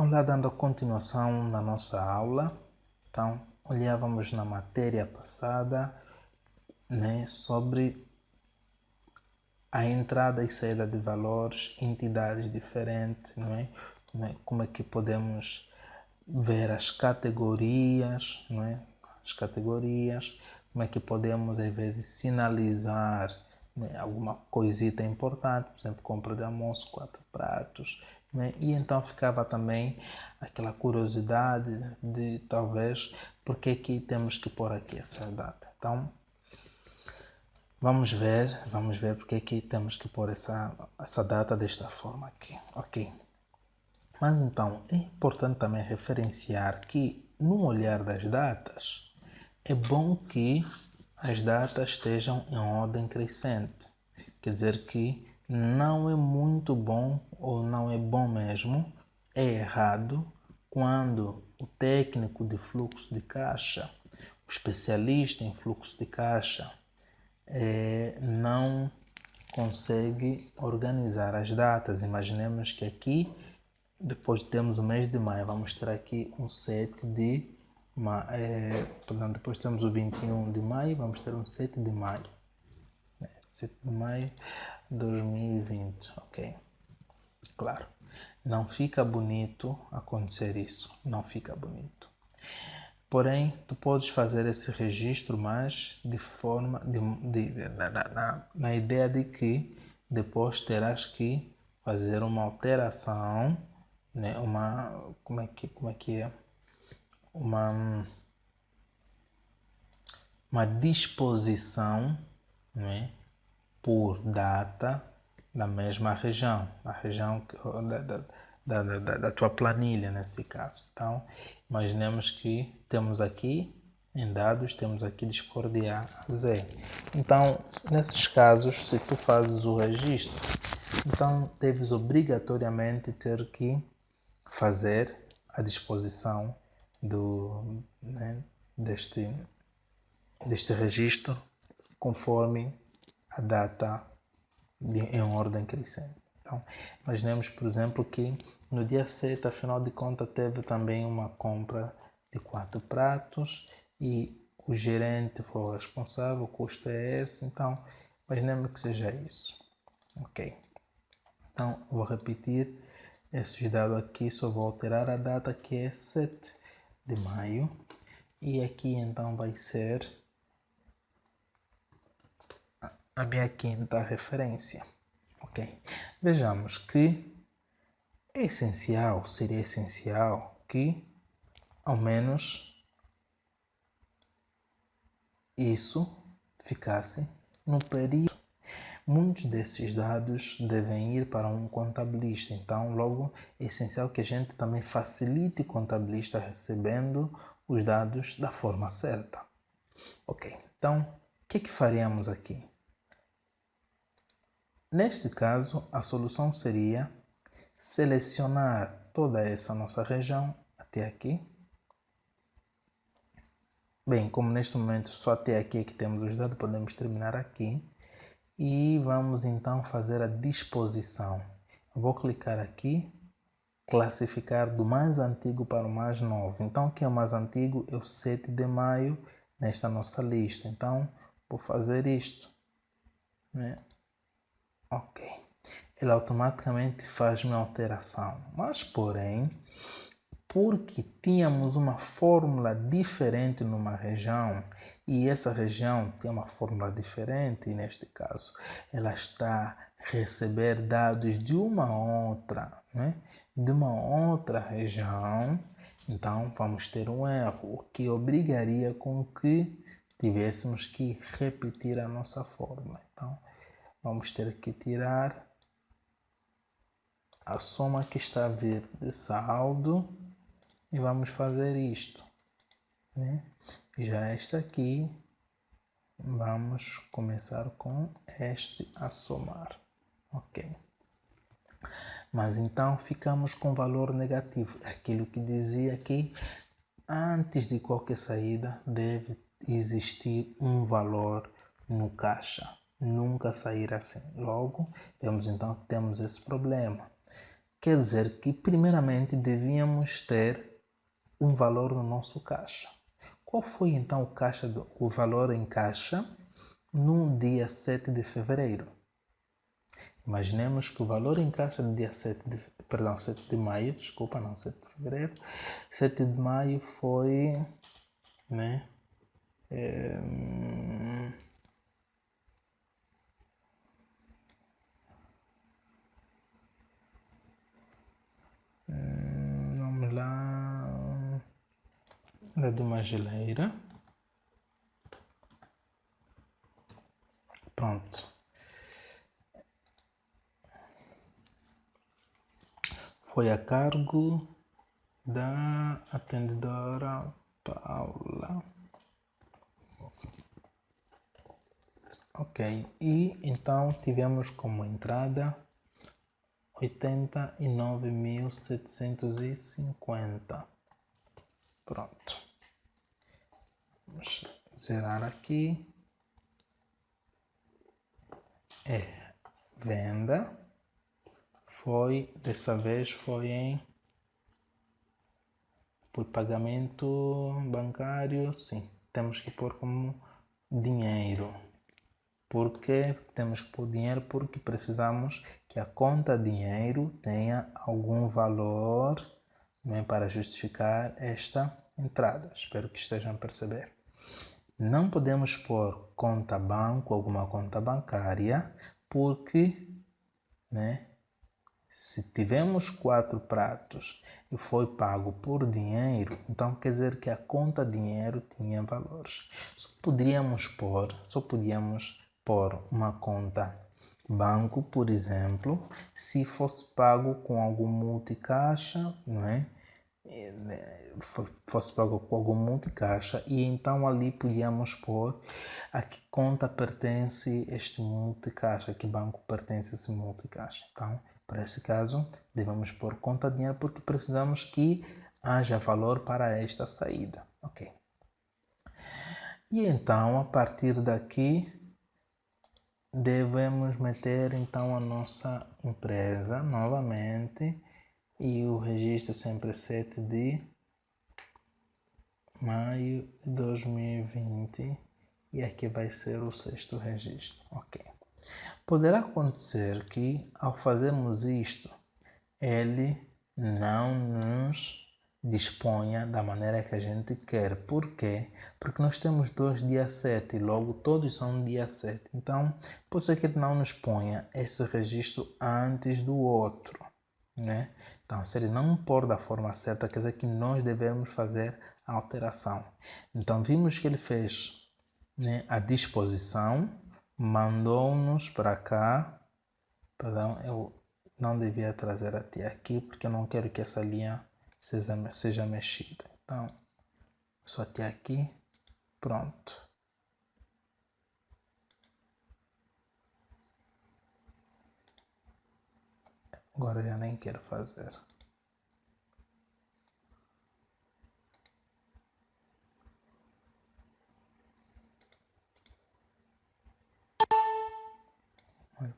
Olá, dando continuação na nossa aula. Então, olhávamos na matéria passada, né, sobre a entrada e saída de valores, entidades diferentes, não é? Como é que podemos ver as categorias, não é? As categorias, como é que podemos, às vezes, sinalizar, né, alguma coisita importante, por exemplo, compra de almoço, 4 pratos, né? E então ficava também aquela curiosidade de, talvez, porque que temos que pôr aqui essa data. Então, vamos ver porque que temos que pôr essa data desta forma aqui, ok? Mas então, é importante também referenciar que, no olhar das datas, é bom que as datas estejam em ordem crescente. Quer dizer que não é muito bom, ou não é bom mesmo, é errado, quando o técnico de fluxo de caixa, o especialista em fluxo de caixa, não consegue organizar as datas. Imaginemos que aqui, depois temos o mês de maio, vamos ter aqui um 7 de maio, portanto, depois temos o 21 de maio, vamos ter um 7 de maio. 7 de maio de 2020, ok. Claro, não fica bonito acontecer isso, não fica bonito. Porém, tu podes fazer esse registro, mas de forma, na ideia de que depois terás que fazer uma alteração, né? Como é que é? Uma disposição, né? Por data da mesma região, a região da tua planilha nesse caso. Então, imaginemos que temos aqui em dados, temos aqui dispor de A a Z. Então, nesses casos, se tu fazes o registro, então deves obrigatoriamente ter que fazer a disposição deste registro conforme a data em ordem crescente. Então, imaginemos, por exemplo, que no dia 7, afinal de contas, teve também uma compra de 4 pratos e o gerente foi o responsável, o custo é esse, então imaginemos que seja isso. Ok. Então, vou repetir esses dados aqui, só vou alterar a data que é 7 de maio e aqui então vai ser a minha quinta referência. Ok? Vejamos que seria essencial que ao menos isso ficasse no período. Muitos desses dados devem ir para um contabilista, então logo é essencial que a gente também facilite o contabilista recebendo os dados da forma certa. Ok, então o que faríamos aqui? Neste caso, a solução seria selecionar toda essa nossa região até aqui. Bem, como neste momento só até aqui é que temos os dados, podemos terminar aqui. E vamos então fazer a disposição. Eu vou clicar aqui, classificar do mais antigo para o mais novo. Então, o que é o mais antigo? É o 7 de maio nesta nossa lista. Então, vou fazer isto, né? Ok. Ele automaticamente faz uma alteração. Mas, porém, porque tínhamos uma fórmula diferente numa região e essa região tem uma fórmula diferente, e neste caso ela está a receber dados de uma outra, né? De uma outra região, então vamos ter um erro, o que obrigaria com que tivéssemos que repetir a nossa fórmula. Então vamos ter que tirar a soma que está a vir de saldo e vamos fazer isto, né? Já esta aqui, vamos começar com este a somar, ok? Mas então ficamos com valor negativo, aquilo que dizia que antes de qualquer saída deve existir um valor no caixa, nunca sair assim. Logo, temos esse problema. Quer dizer que, primeiramente, devíamos ter um valor no nosso caixa. Qual foi então o valor em caixa no dia 7 de fevereiro? Imaginemos que o valor em caixa no dia 7 de maio, desculpa, não 7 de fevereiro, 7 de maio foi, né, vamos lá, de uma geleira, pronto. Foi a cargo da atendedora Paula. Ok, e então tivemos como entrada 89.750. Pronto. Vamos zerar aqui. Venda. Dessa vez foi por pagamento bancário, sim. Temos que pôr como dinheiro. Por que temos que pôr dinheiro? Porque precisamos que a conta dinheiro tenha algum valor, né, para justificar esta entrada. Espero que estejam a perceber. Não podemos pôr conta banco, alguma conta bancária, porque, né, se tivemos 4 pratos e foi pago por dinheiro, então quer dizer que a conta dinheiro tinha valores. Só podíamos pôr uma conta banco, por exemplo, se fosse pago com algum multicaixa, não é? Fosse pago com algum multicaixa, e então ali podíamos pôr a que conta pertence este multicaixa, a que banco pertence esse multicaixa. Então, para esse caso, devemos pôr conta dinheiro porque precisamos que haja valor para esta saída. Ok. E então, a partir daqui, devemos meter então a nossa empresa novamente, e o registro sempre 7 de maio de 2020, e aqui vai ser o 6º registro. Ok. Poderá acontecer que, ao fazermos isto, ele não nos disponha da maneira que a gente quer. Por quê? Porque nós temos 2 dia 7 e logo todos são dia 7. Então, pode ser que ele não nos ponha esse registro antes do outro, né? Então, se ele não pôr da forma certa, quer dizer que nós devemos fazer a alteração. Então, vimos que ele fez, né, a disposição, mandou-nos para cá. Perdão, eu não devia trazer até aqui porque eu não quero que essa linha seja mexida. Então, só até aqui. Pronto. Agora eu já nem quero fazer.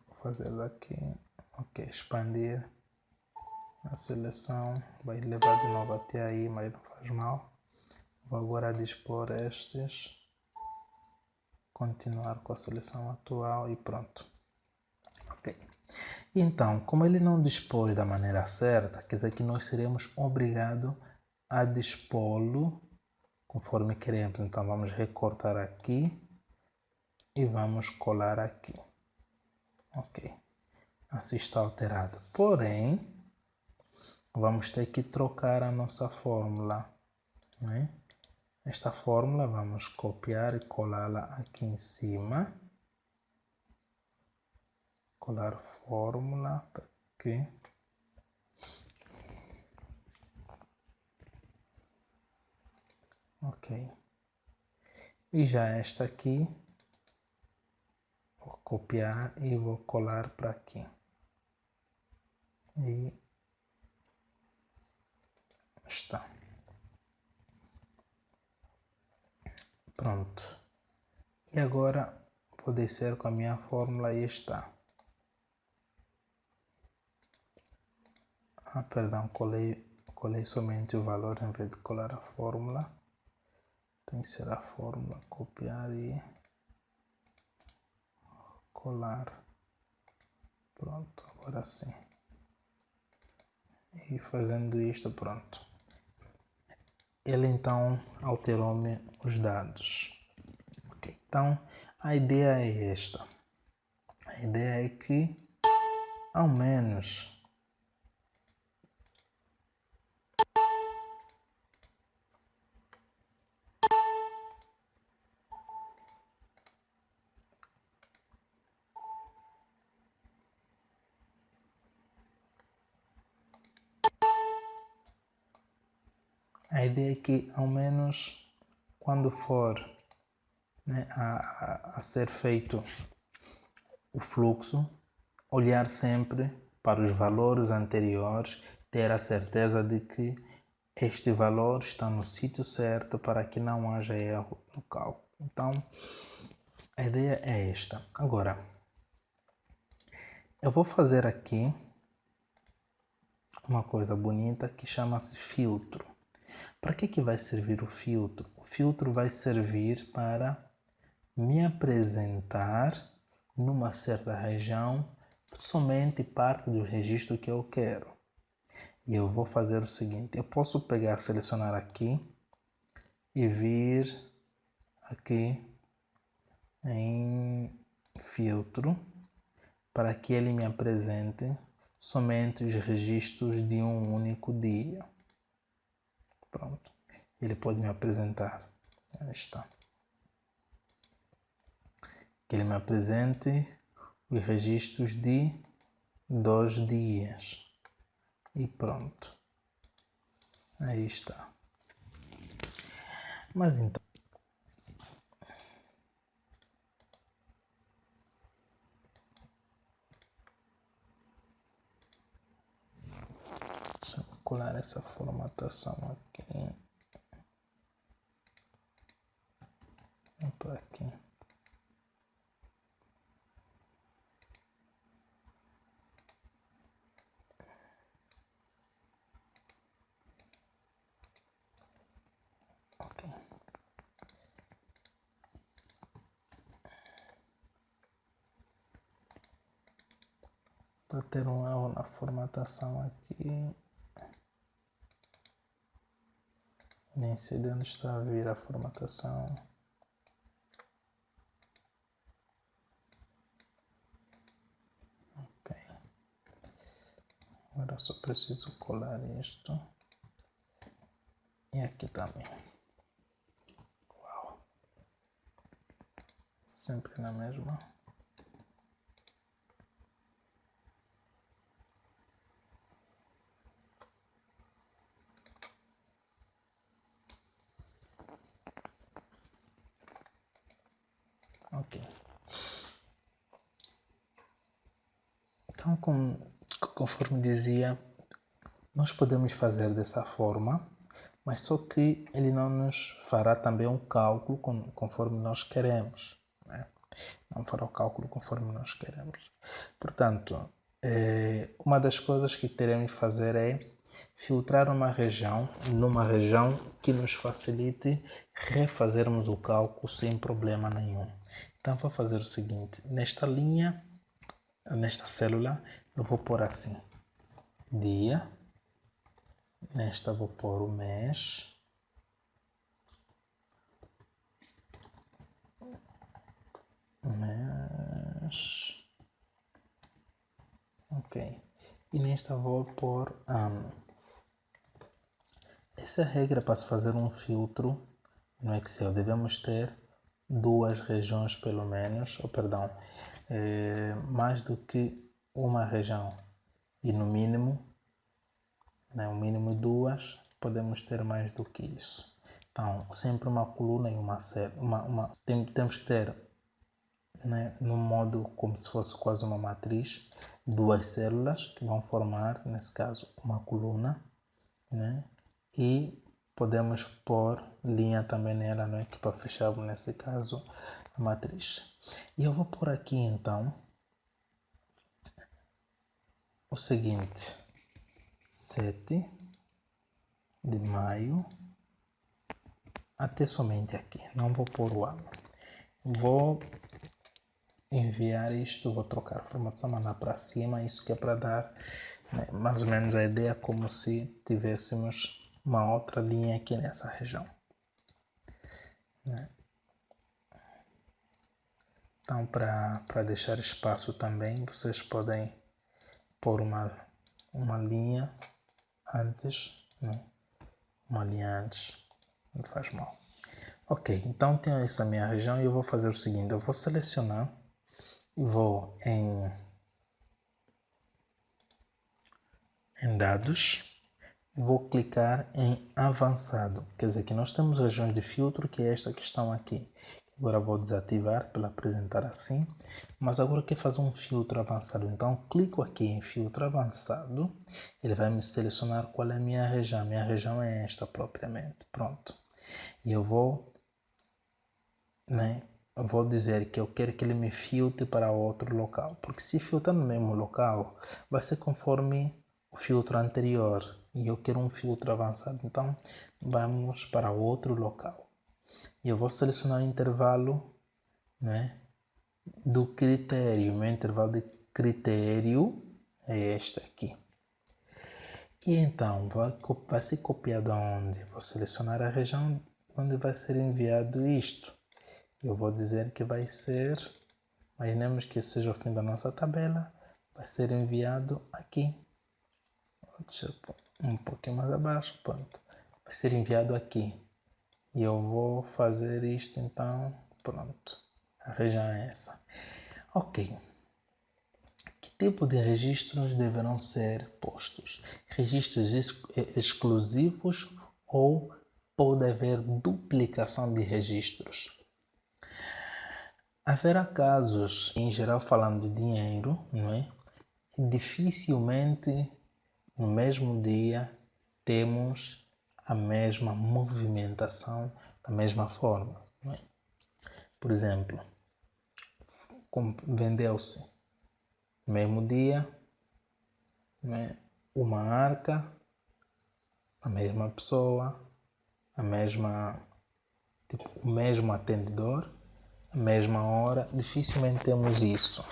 Vou fazer daqui. Ok, expandir a seleção. Vai levar de novo até aí, mas não faz mal. Vou agora dispor estes. Continuar com a seleção atual e pronto. Ok. Então, como ele não dispôs da maneira certa, quer dizer que nós seremos obrigados a dispô-lo conforme queremos. Então, vamos recortar aqui e vamos colar aqui. Ok. Assim está alterado. Porém, vamos ter que trocar a nossa fórmula, né? Esta fórmula vamos copiar e colá-la aqui em cima. Colar fórmula, tá aqui. Ok. E já esta aqui, vou copiar e vou colar para aqui. E está. Pronto. E agora vou descer com a minha fórmula e está. Perdão, colei somente o valor em vez de colar a fórmula. Tem que ser a fórmula, copiar e colar. Pronto, agora sim. E fazendo isto, pronto. Ele então alterou-me os dados. Okay. Então, a ideia é esta. A ideia é que, ao menos, quando for, né, a ser feito o fluxo, olhar sempre para os valores anteriores, ter a certeza de que este valor está no sítio certo para que não haja erro no cálculo. Então, a ideia é esta. Agora, eu vou fazer aqui uma coisa bonita que chama-se filtro. Para que vai servir o filtro? O filtro vai servir para me apresentar numa certa região somente parte do registro que eu quero. E eu vou fazer o seguinte, eu posso pegar, selecionar aqui e vir aqui em filtro para que ele me apresente somente os registros de um único dia. Pronto, ele pode me apresentar, aí está. Que ele me apresente os registros de 2 dias. E pronto. Aí está. Mas então, deixa eu colar essa formatação aqui. Vou por aqui. Ok. Está a ter um erro na formatação aqui. Nem sei de onde está a vir a formatação. Ok. Agora só preciso colar isto. E aqui também. Uau. Sempre na mesma. Ok. Então, conforme dizia, nós podemos fazer dessa forma, mas só que ele não nos fará também um cálculo conforme nós queremos, né? Não fará o cálculo conforme nós queremos. Portanto, uma das coisas que teremos que fazer é filtrar numa região que nos facilite refazermos o cálculo sem problema nenhum. Então, vou fazer o seguinte, nesta linha, nesta célula, eu vou pôr assim, dia, nesta vou pôr o mês, ok, e nesta vou pôr ano. Essa é a regra para se fazer um filtro no Excel. Devemos ter 2 regiões pelo menos, mais do que uma região. E no mínimo, né, o mínimo 2, podemos ter mais do que isso. Então, sempre uma coluna e uma série. Temos que ter, né, no modo como se fosse quase uma matriz, 2 células que vão formar, nesse caso, uma coluna, né? E podemos pôr linha também nela, né, que para fechar, nesse caso, a matriz. E eu vou pôr aqui então o seguinte, 7 de maio até somente aqui. Não vou pôr o ano. Vou enviar isto, vou trocar a formatação, mandar para cima, isso que é para dar, né, mais ou menos a ideia como se tivéssemos uma outra linha aqui nessa região, né? Então, para deixar espaço também, vocês podem pôr uma linha antes, né? Uma linha antes, não faz mal. Ok, então tenho essa minha região e eu vou fazer o seguinte, eu vou selecionar e vou em dados, vou clicar em avançado, quer dizer que nós temos regiões de filtro, que é esta que estão aqui. Agora vou desativar para apresentar assim, mas agora quero fazer um filtro avançado, então clico aqui em filtro avançado, ele vai me selecionar qual é a minha região é esta propriamente, pronto. E eu vou, né, eu vou dizer que eu quero que ele me filtre para outro local, porque se filtrar no mesmo local, vai ser conforme o filtro anterior, e eu quero um filtro avançado, então vamos para outro local. E eu vou selecionar o intervalo, né, do critério. Meu intervalo de critério é este aqui. E então, vai ser copiado aonde? Vou selecionar a região onde vai ser enviado isto. Eu vou dizer que vai ser, imaginemos que seja o fim da nossa tabela, vai ser enviado aqui. Deixa eu pôr um pouquinho mais abaixo, pronto. Vai ser enviado aqui. E eu vou fazer isto então, pronto. A região é essa. Ok. Que tipo de registros deverão ser postos? Registros exclusivos ou pode haver duplicação de registros? Haverá casos, em geral falando de dinheiro, não é? Dificilmente no mesmo dia temos a mesma movimentação da mesma forma, não é? Por exemplo, vendeu-se no mesmo dia, né, uma arca, a mesma pessoa, a mesma, tipo, o mesmo atendedor, a mesma hora, dificilmente temos isso.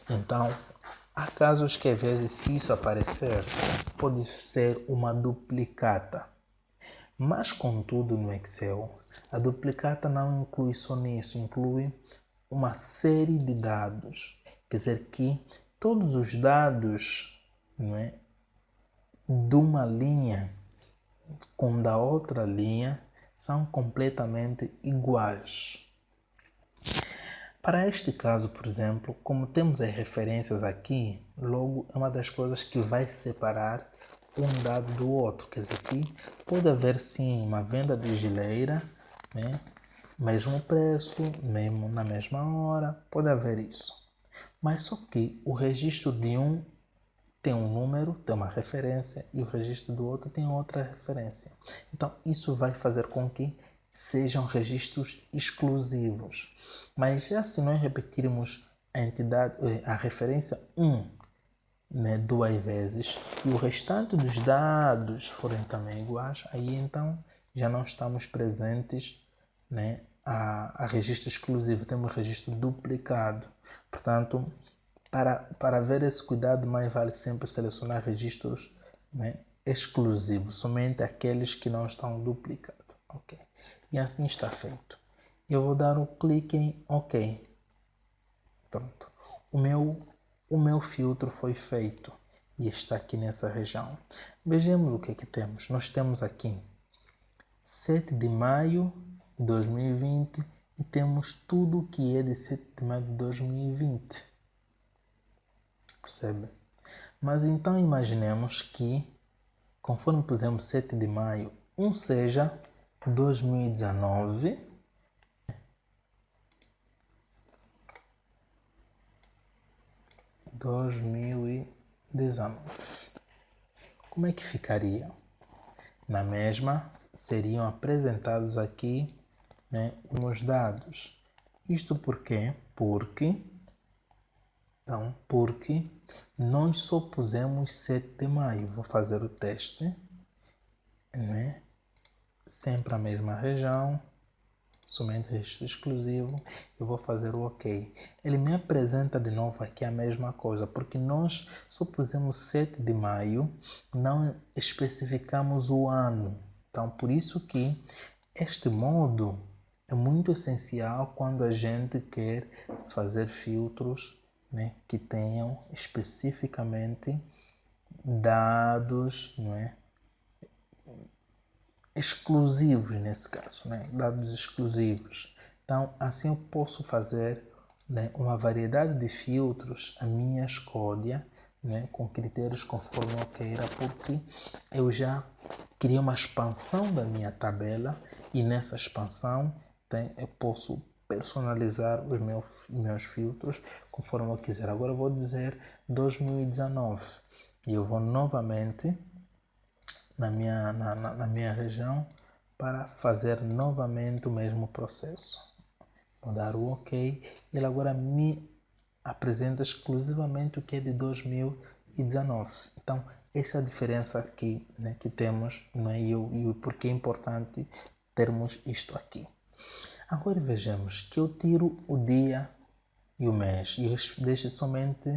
Então, há casos que às vezes, se isso aparecer, pode ser uma duplicata. Mas, contudo, no Excel, a duplicata não inclui só nisso, inclui uma série de dados. Quer dizer que todos os dados, não é, de uma linha com da outra linha são completamente iguais. Para este caso, por exemplo, como temos as referências aqui, logo é uma das coisas que vai separar um dado do outro. Quer dizer, aqui pode haver sim uma venda de geleira, né? Mesmo preço, mesmo na mesma hora, pode haver isso. Mas só que o registro de um tem um número, tem uma referência, e o registro do outro tem outra referência. Então, isso vai fazer com que sejam registros exclusivos. Mas já se nós repetirmos a referência 1, né, 2 vezes, e o restante dos dados forem também iguais, aí então já não estamos presentes, né, a registro exclusivo, temos registro duplicado. Portanto, para haver esse cuidado, mais vale sempre selecionar registros, né, exclusivos, somente aqueles que não estão duplicados. Ok. E assim está feito. Eu vou dar um clique em OK. Pronto. O meu filtro foi feito e está aqui nessa região. Vejamos o que temos. Nós temos aqui 7 de maio de 2020 e temos tudo o que é de 7 de maio de 2020. Percebe? Mas então imaginemos que, conforme pusemos 7 de maio, seja 2019, como é que ficaria? Na mesma, seriam apresentados aqui, né, os dados. Isto por quê? Porque Então, porque nós só pusemos 7 de maio. Vou fazer o teste, né? Sempre a mesma região, somente registro exclusivo. Eu vou fazer o OK. Ele me apresenta de novo aqui a mesma coisa, porque nós só pusemos 7 de maio, não especificamos o ano. Então, por isso que este modo é muito essencial quando a gente quer fazer filtros, né, que tenham especificamente dados, não é, exclusivos nesse caso, né, dados exclusivos. Então, assim eu posso fazer, né, uma variedade de filtros à minha escolha, né, com critérios conforme eu queira, porque eu já criei uma expansão da minha tabela e nessa expansão eu posso personalizar os meus filtros conforme eu quiser. Agora eu vou dizer 2019 e eu vou novamente na minha região para fazer novamente o mesmo processo. Vou dar o OK. Ele agora me apresenta exclusivamente o que é de 2019. Então, essa é a diferença aqui, né, que temos, né, e porque é importante termos isto aqui. Agora vejamos que eu tiro o dia e o mês e eu deixo somente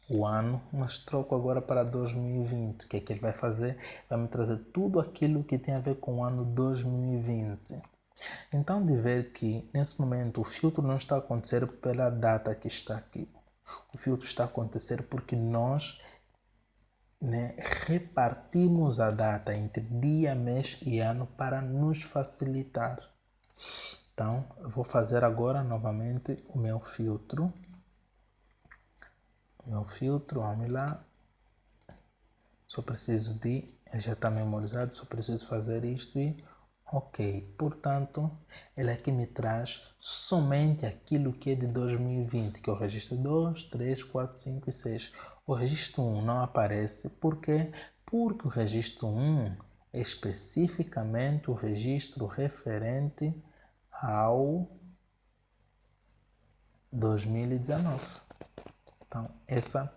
o ano, mas troco agora para 2020. O que é que ele vai fazer? Vai me trazer tudo aquilo que tem a ver com o ano 2020. Então, de ver que nesse momento o filtro não está a acontecer pela data que está aqui. O filtro está a acontecer porque nós, né, repartimos a data entre dia, mês e ano para nos facilitar. Então, eu vou fazer agora novamente o meu filtro. Vamos lá. Só preciso de, ele já está memorizado, só preciso fazer isto e OK. Portanto, ele aqui me traz somente aquilo que é de 2020, que é o registro 2, 3, 4, 5 e 6. O registro 1 não aparece, por quê? Porque o registro 1 é especificamente o registro referente ao 2019. Então, essa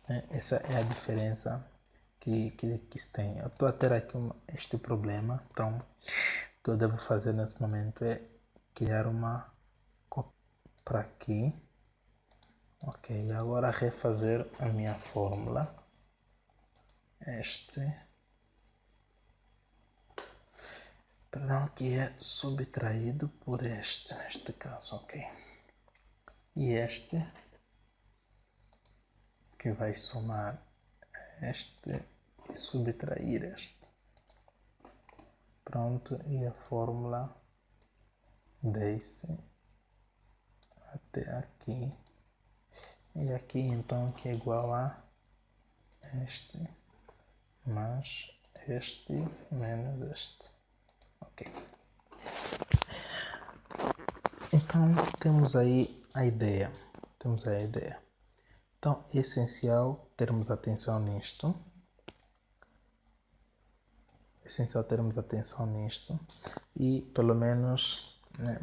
é a diferença que se tem. Eu estou a ter aqui este problema, então o que eu devo fazer nesse momento é criar uma cópia para aqui. OK, agora refazer a minha fórmula. Perdão, que é subtraído por neste caso, OK. E este que vai somar este e subtrair este. Pronto, e a fórmula desce até aqui. E aqui então que é igual a este mais este menos este. OK. Então temos aí a ideia. Então é essencial termos atenção nisto. E pelo menos, né,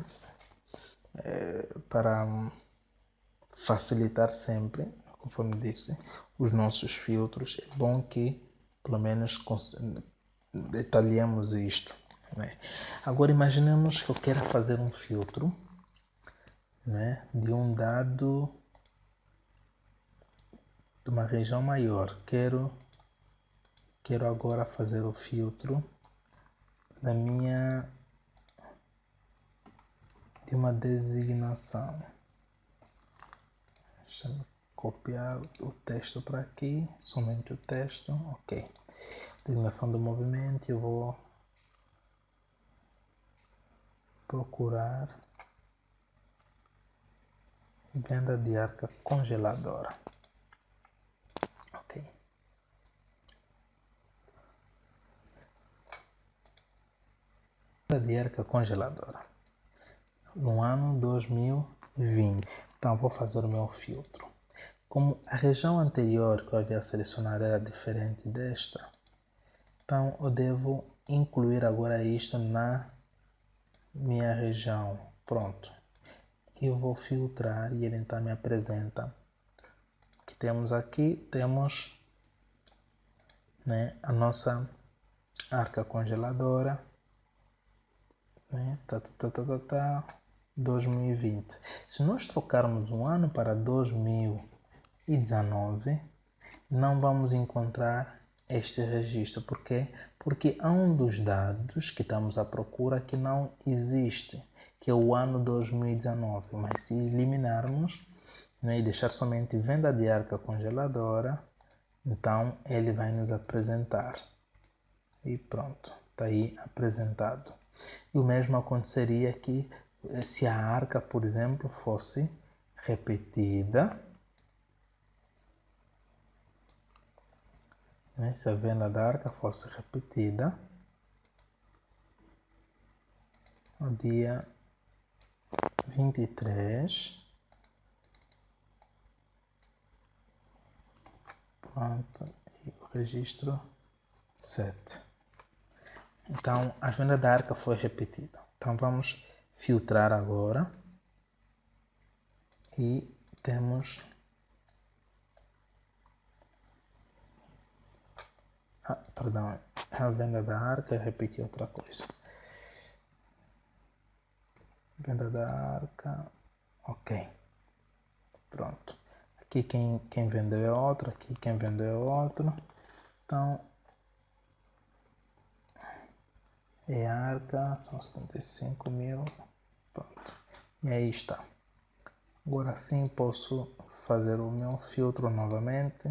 para facilitar sempre, conforme disse, os nossos filtros, é bom que pelo menos detalhemos isto, né? Agora imaginemos que eu quero fazer um filtro, né, de um dado de uma região maior. Quero agora fazer o filtro de uma designação. Deixa-me copiar o texto para aqui, somente o texto. OK. Designação do movimento, eu vou procurar venda de arca congeladora. OK. Venda de arca congeladora no ano 2020. Então vou fazer o meu filtro. Como a região anterior que eu havia selecionado era diferente desta, então eu devo incluir agora isto na minha região. Pronto. Eu vou filtrar e ele então me apresenta temos aqui, temos, né, a nossa arca congeladora, né, 2020. Se nós trocarmos um ano para 2019, não vamos encontrar este registro. Por quê? Porque há um dos dados que estamos à procura que não existe, que é o ano 2019. Mas se eliminarmos, né, e deixar somente venda de arca congeladora, então ele vai nos apresentar. E pronto, está aí apresentado. E o mesmo aconteceria aqui se a arca, por exemplo, fosse repetida, né? Se a venda da arca fosse repetida no dia 23, pronto, e o registro 7. Então, a venda da arca foi repetida. Então, vamos filtrar agora e temos perdão, a venda da arca, eu repeti outra coisa. Venda da arca, ok, pronto. Aqui quem vendeu é outro, aqui quem vendeu é outro. Então, é a arca, são 75 mil, pronto. E aí está. Agora sim posso fazer o meu filtro novamente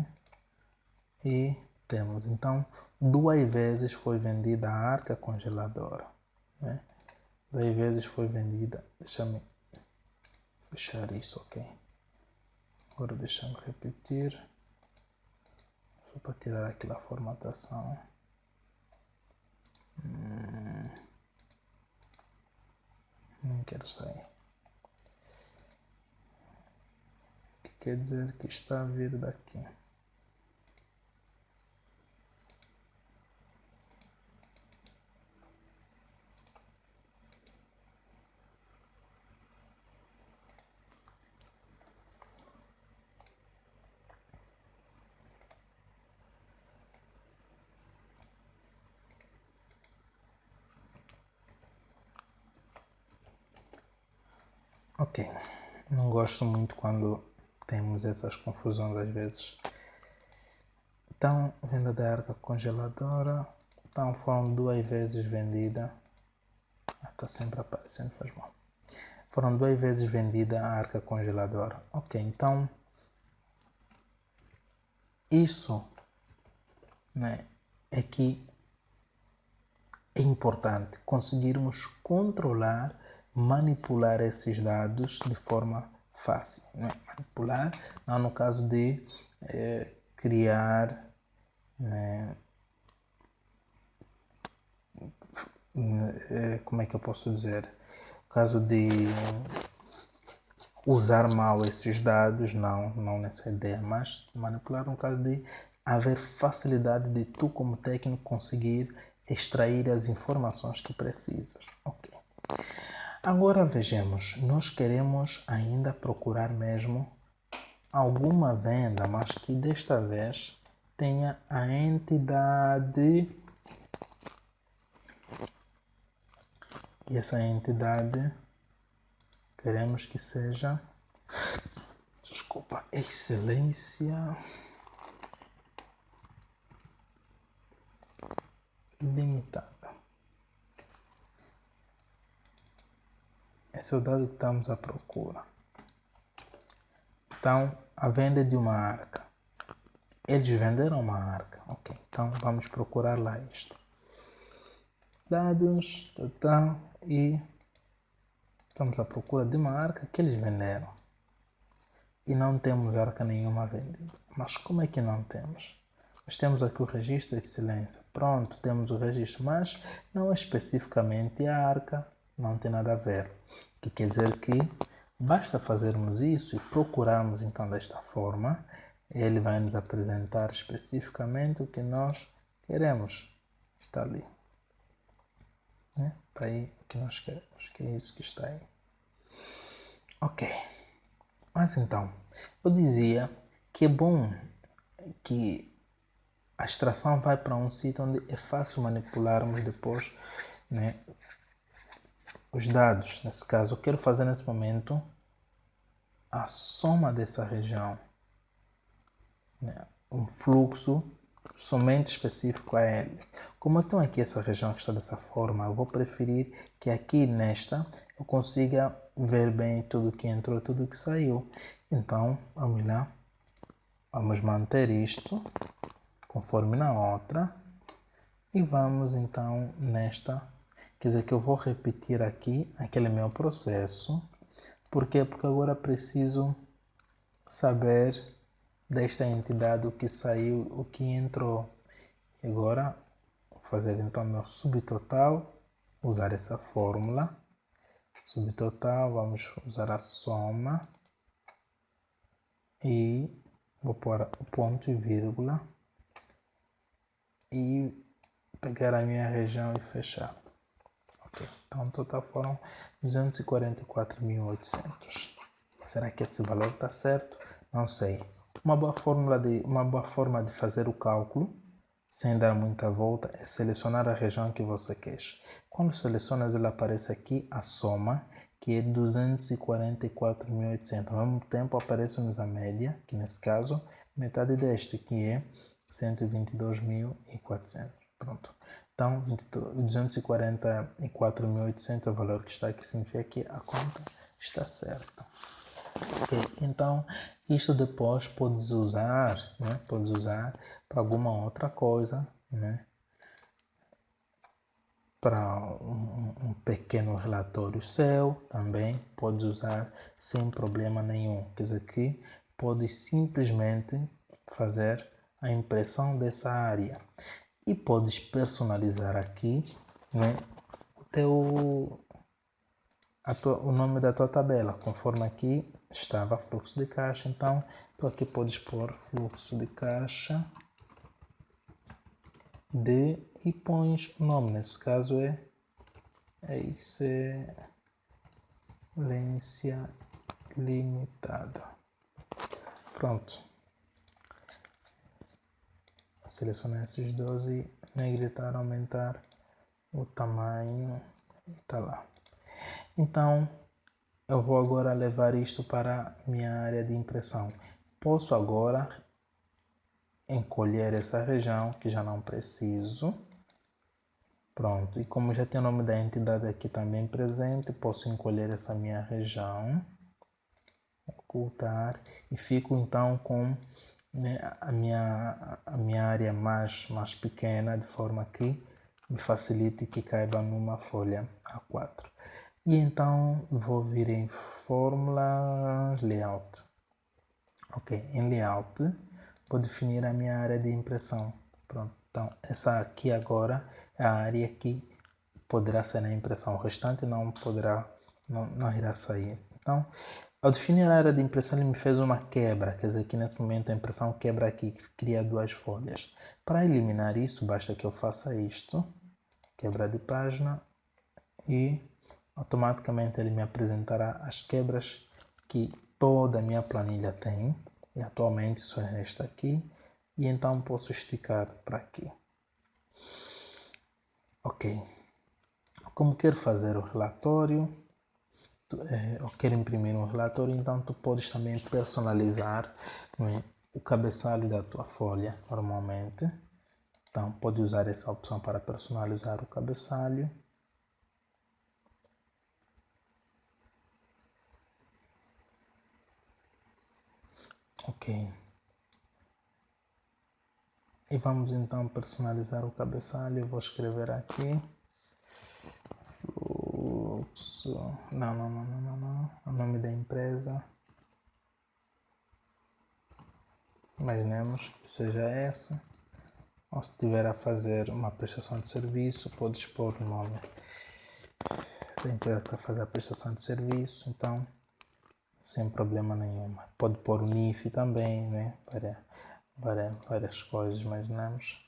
e temos, então, 2 vezes foi vendida a arca congeladora, né? 2 vezes foi vendida, deixa-me fechar isso, ok? Agora deixa-me repetir, só para tirar aquela formatação. Não quero sair. O que quer dizer que está a vir daqui. Ok, não gosto muito quando temos essas confusões às vezes. Então, venda da arca congeladora, então foram 2 vezes vendida, está sempre aparecendo, faz mal. Foram 2 vezes vendida a arca congeladora. Ok, então, isso, né, é que é importante conseguirmos controlar, manipular esses dados de forma fácil, né? Manipular, não no caso de criar, né, como é que eu posso dizer? No caso de usar mal esses dados, não nessa ideia, mas manipular no caso de haver facilidade de tu como técnico conseguir extrair as informações que precisas. Ok. Agora vejamos, nós queremos ainda procurar mesmo alguma venda, mas que desta vez tenha a entidade, e essa entidade queremos que seja, desculpa, excelência limitada. Esse é o dado que estamos à procura. Então, a venda de uma arca. Eles venderam uma arca. Ok, então vamos procurar lá isto. Dados, e estamos à procura de uma arca que eles venderam. E não temos arca nenhuma vendida. Mas como é que não temos? Nós temos aqui o registro de excelência. Pronto, temos o registro, mas não é especificamente a arca, não tem nada a ver. O que quer dizer que basta fazermos isso e procurarmos então desta forma, ele vai nos apresentar especificamente o que nós queremos. Está ali. Está aí o que nós queremos, que é isso que está aí. Ok. Mas então, eu dizia que é bom que a extração vai para um sítio onde é fácil manipularmos depois, né, os dados. Nesse caso, eu quero fazer nesse momento a soma dessa região, né, um fluxo somente específico a ele. Como eu tenho aqui essa região que está dessa forma, eu vou preferir que aqui nesta eu consiga ver bem tudo que entrou e tudo que saiu. Então, vamos lá. Vamos manter isto conforme na outra. E vamos então nesta. Quer dizer que eu vou repetir aqui aquele meu processo. Por quê? Porque agora preciso saber desta entidade o que saiu, o que entrou. E agora vou fazer então meu subtotal, usar essa fórmula. Subtotal, vamos usar a soma e vou pôr o ponto e vírgula e pegar a minha região e fechar. Ok, então o total foram 244.800. Será que esse valor está certo? Não sei. Uma boa forma de fazer o cálculo, sem dar muita volta, é selecionar a região que você quer. Quando selecionas, ela aparece aqui a soma, que é 244.800. Ao mesmo tempo, aparece-nos a média, que nesse caso, metade deste, que é 122.400. Pronto. Então, 244.800 é o valor que está aqui, significa que a conta está certa. Okay. Então, isto depois podes usar, né? Podes usar para alguma outra coisa, né? Para um pequeno relatório seu também podes usar sem problema nenhum. Quer dizer que podes simplesmente fazer a impressão dessa área e podes personalizar aqui, né, o nome da tua tabela, conforme aqui estava fluxo de caixa. Então, tu aqui podes pôr fluxo de caixa e pões o nome, nesse caso é Excelência Limitada. Pronto. Vou selecionar esses 12 e negritar, aumentar o tamanho e tá lá. Então, eu vou agora levar isto para minha área de impressão. Posso agora encolher essa região que já não preciso. Pronto, e como já tem o nome da entidade aqui também presente, posso encolher essa minha região, ocultar, e fico então com, né, a minha área mais pequena, de forma que me facilite que caiba numa folha A4. E então vou vir em fórmula layout. Ok, em layout vou definir a minha área de impressão. Pronto, então essa aqui agora é a área que poderá ser na impressão, o restante não irá sair. Então, ao definir a área de impressão, ele me fez uma quebra, quer dizer que nesse momento a impressão quebra aqui, que cria duas folhas. Para eliminar isso, basta que eu faça isto, quebra de página, e automaticamente ele me apresentará as quebras que toda a minha planilha tem, e atualmente só é esta aqui, e então posso esticar para aqui. Ok, como quero fazer o relatório, eu quero imprimir um relatório, então tu podes também personalizar, né, o cabeçalho da tua folha normalmente. Então pode usar essa opção para personalizar o cabeçalho. Ok. E vamos então personalizar o cabeçalho. Eu vou escrever aqui fluxo. Não. O nome da empresa. Imaginemos que seja essa. Ou se estiver a fazer uma prestação de serviço, podes pôr o nome da empresa que está a fazer a prestação de serviço. Então, sem problema nenhum. Pode pôr o NIF também, né? Várias coisas, imaginamos.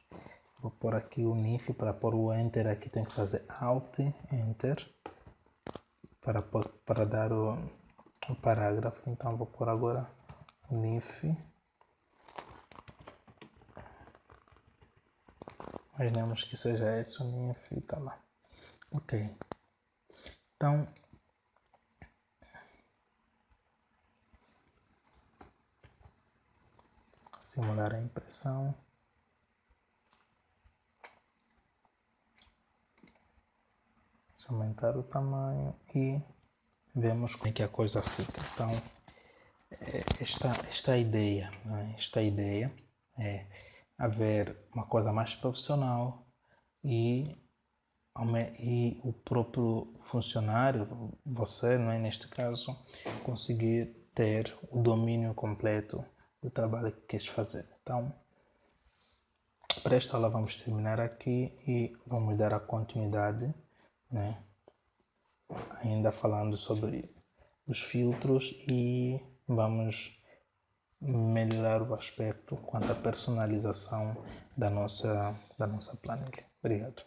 Vou pôr aqui o NIF. Para pôr o Enter aqui tem que fazer Alt, Enter, para dar o parágrafo. Então vou pôr agora o NIF Imaginemos que seja essa minha fita lá. Ok. Então, simular a impressão. Aumentar o tamanho e vemos como é que a coisa fica. Então, esta ideia, né? Esta ideia é haver uma coisa mais profissional e o próprio funcionário, você, não é, neste caso, conseguir ter o domínio completo do trabalho que queres fazer. Então, para esta aula vamos terminar aqui e vamos dar a continuidade, né? Ainda falando sobre os filtros e vamos melhorar o aspecto quanto à personalização da nossa planilha. Obrigado.